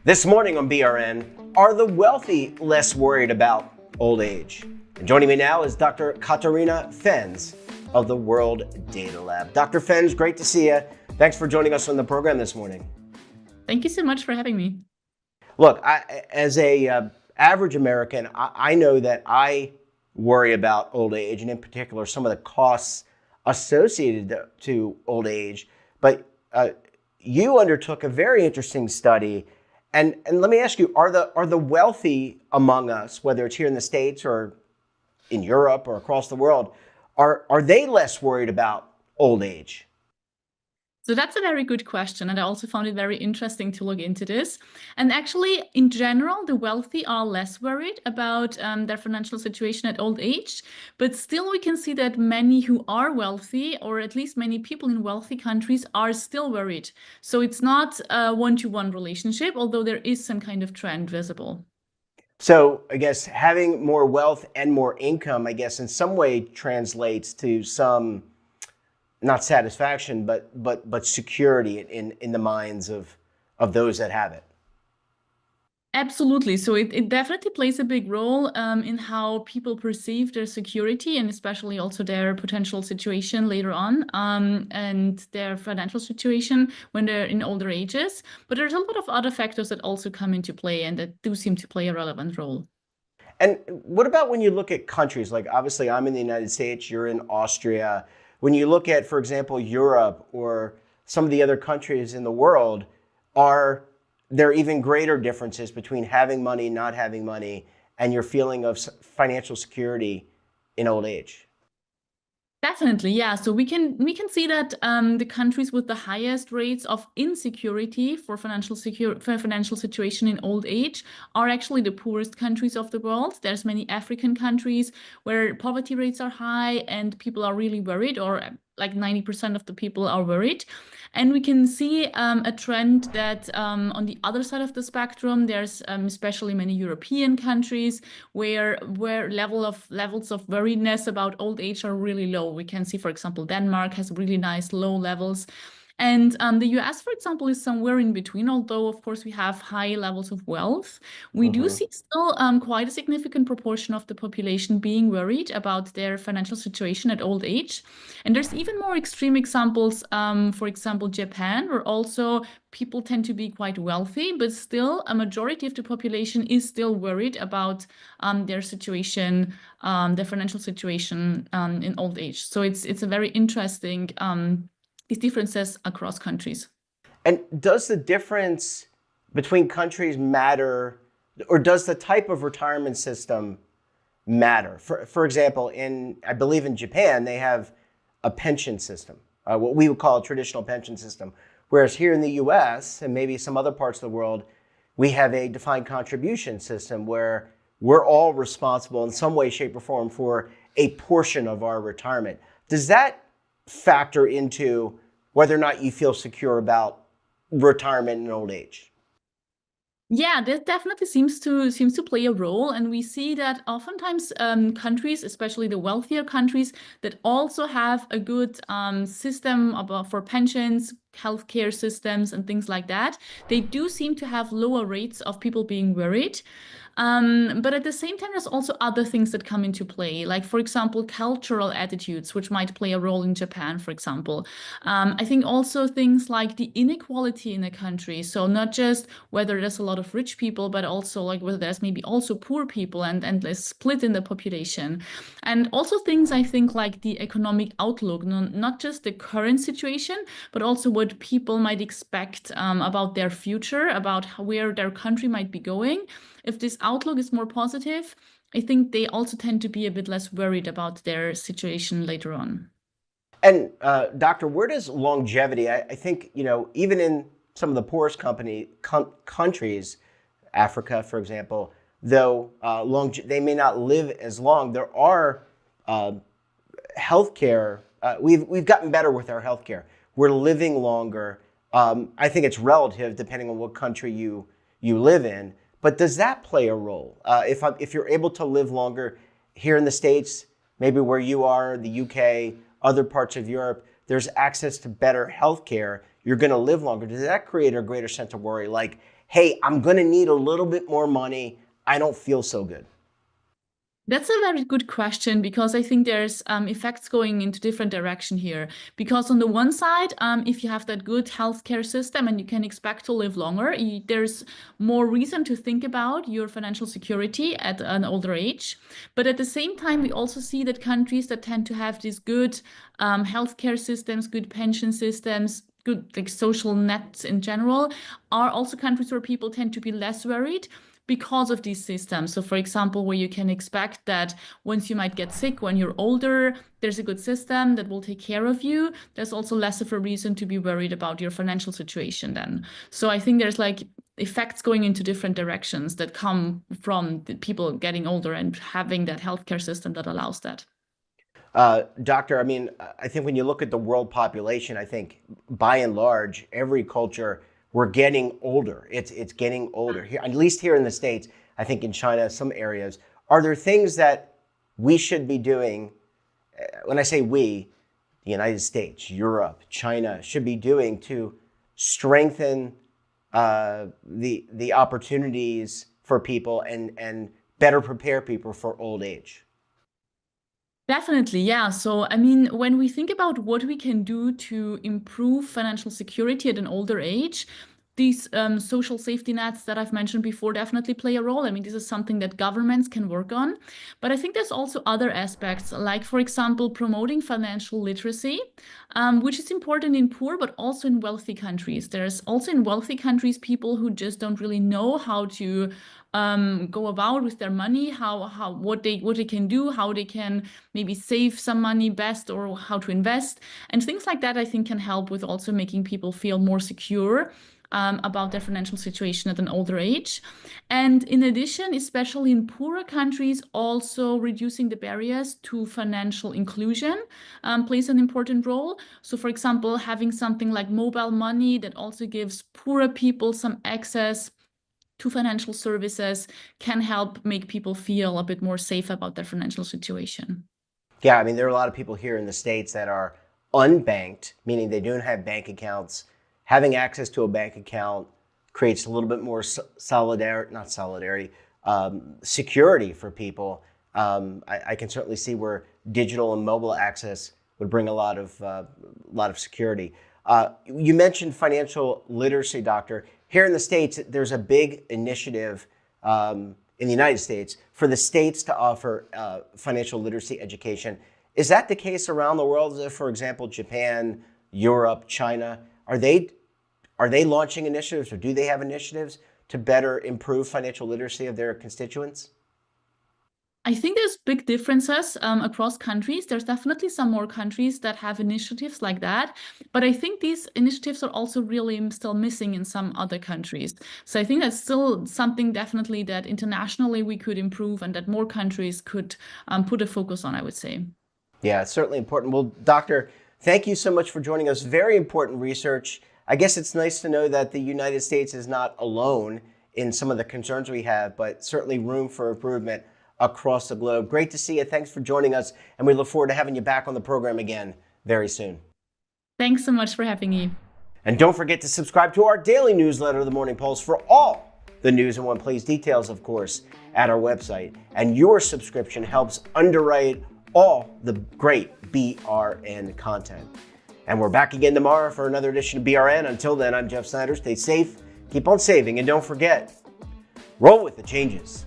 This morning on BRN, are the wealthy less worried about old age? And joining me now is Dr. Katharina Fenz of the World Data Lab. Dr. Fenz, great to see you. Thanks for joining us on the program this morning. Thank you so much for having me. Look, as a average American, I know that I worry about old age, and in particular, some of the costs associated to old age. But you undertook a very interesting study. And let me ask you, are the wealthy among us, whether it's here in the States or in Europe or across the world, are they less worried about old age? So that's a very good question. And I also found it very interesting to look into this. And actually, in general, the wealthy are less worried about their financial situation at old age. But still, we can see that many who are wealthy, or at least many people in wealthy countries, are still worried. So it's not a one-to-one relationship, although there is some kind of trend visible. So I guess having more wealth and more income, I guess in some way translates to some not satisfaction, but security in the minds of those that have it. Absolutely. So it definitely plays a big role in how people perceive their security and especially also their potential situation later on and their financial situation when they're in older ages. But there's a lot of other factors that also come into play and that do seem to play a relevant role. And what about when you look at countries? Like obviously I'm in the United States, you're in Austria. When you look at, for example, Europe or some of the other countries in the world, are there even greater differences between having money, not having money, and your feeling of financial security in old age? Definitely, yeah. So we can see that the countries with the highest rates of insecurity for financial situation in old age are actually the poorest countries of the world. There's many African countries where poverty rates are high and people are really worried, or like 90% of the people are worried. And we can see a trend that on the other side of the spectrum, there's especially many European countries where levels of worriedness about old age are really low. We can see, for example, Denmark has really nice low levels. And the US, for example, is somewhere in between, although, of course, we have high levels of wealth. We do Hmm. see still quite a significant proportion of the population being worried about their financial situation at old age. And there's even more extreme examples, for example, Japan, where also people tend to be quite wealthy, but still a majority of the population is still worried about their situation, their financial situation in old age. So it's a very interesting these differences across countries. And does the difference between countries matter, or does the type of retirement system matter? For example, I believe in Japan, they have a pension system, what we would call a traditional pension system. Whereas here in the US and maybe some other parts of the world, we have a defined contribution system where we're all responsible in some way, shape, or form for a portion of our retirement. Does that factor into whether or not you feel secure about retirement in old age? Yeah, that definitely seems to play a role, and we see that oftentimes countries, especially the wealthier countries, that also have a good system for pensions, healthcare systems, and things like that. They do seem to have lower rates of people being worried. But at the same time, there's also other things that come into play, like, for example, cultural attitudes, which might play a role in Japan, for example. I think also things like the inequality in a country. So not just whether there's a lot of rich people, but also like whether there's maybe also poor people and there's split in the population. And also things I think like the economic outlook, not just the current situation, but also what people might expect about their future, about where their country might be going. If this outlook is more positive, I think they also tend to be a bit less worried about their situation later on. And doctor, where does longevity? I think even in some of the poorest countries, Africa, for example, though they may not live as long, there are uh, healthcare. We've gotten better with our healthcare. We're living longer. I think it's relative depending on what country you live in. But does that play a role? If you're able to live longer here in the States, maybe where you are, the UK, other parts of Europe, there's access to better healthcare. You're going to live longer. Does that create a greater sense of worry? Like, hey, I'm going to need a little bit more money. I don't feel so good? That's a very good question, because I think there's effects going into different direction here. Because on the one side, if you have that good healthcare system and you can expect to live longer, there's more reason to think about your financial security at an older age. But at the same time, we also see that countries that tend to have these good healthcare systems, good pension systems, good like social nets in general, are also countries where people tend to be less worried because of these systems. So for example, where you can expect that once you might get sick when you're older, there's a good system that will take care of you. There's also less of a reason to be worried about your financial situation then. So I think there's like effects going into different directions that come from the people getting older and having that healthcare system that allows that. Doctor, I mean, I think when you look at the world population, I think by and large, every culture, we're getting older. It's getting older here, at least here in the States. I think in China, some areas. Are there things that we should be doing? When I say we, the United States, Europe, China should be doing to strengthen the opportunities for people and better prepare people for old age? Definitely, yeah. So, I mean, when we think about what we can do to improve financial security at an older age, these social safety nets that I've mentioned before definitely play a role. I mean, this is something that governments can work on. But I think there's also other aspects, like, for example, promoting financial literacy, which is important in poor, but also in wealthy countries. There's also in wealthy countries people who just don't really know how to go about with their money, what they can do, how they can maybe save some money best, or how to invest, and things like that. I think can help with also making people feel more secure about their financial situation at an older age. And in addition, especially in poorer countries, also reducing the barriers to financial inclusion plays an important role. So for example, having something like mobile money that also gives poorer people some access to financial services can help make people feel a bit more safe about their financial situation. Yeah, I mean, there are a lot of people here in the States that are unbanked, meaning they don't have bank accounts. Having access to a bank account creates a little bit more security for people. I can certainly see where digital and mobile access would bring a lot of security. You mentioned financial literacy, doctor. Here in the States, there's a big initiative in the United States for the states to offer financial literacy education. Is that the case around the world? For example, Japan, Europe, China, are they launching initiatives, or do they have initiatives to better improve financial literacy of their constituents? I think there's big differences across countries. There's definitely some more countries that have initiatives like that, but I think these initiatives are also really still missing in some other countries. So I think that's still something definitely that internationally we could improve, and that more countries could put a focus on, I would say. Yeah, it's certainly important. Well, doctor, thank you so much for joining us. Very important research. I guess it's nice to know that the United States is not alone in some of the concerns we have, but certainly room for improvement across the globe. Great to see you. Thanks for joining us, and we look forward to having you back on the program again very soon. Thanks so much for having me. And don't forget to subscribe to our daily newsletter, The Morning Pulse, for all the news in one place. Details, of course, at our website. And your subscription helps underwrite all the great BRN content. And we're back again tomorrow for another edition of BRN. Until then, I'm Jeff Snyder. Stay safe, keep on saving, and don't forget, roll with the changes.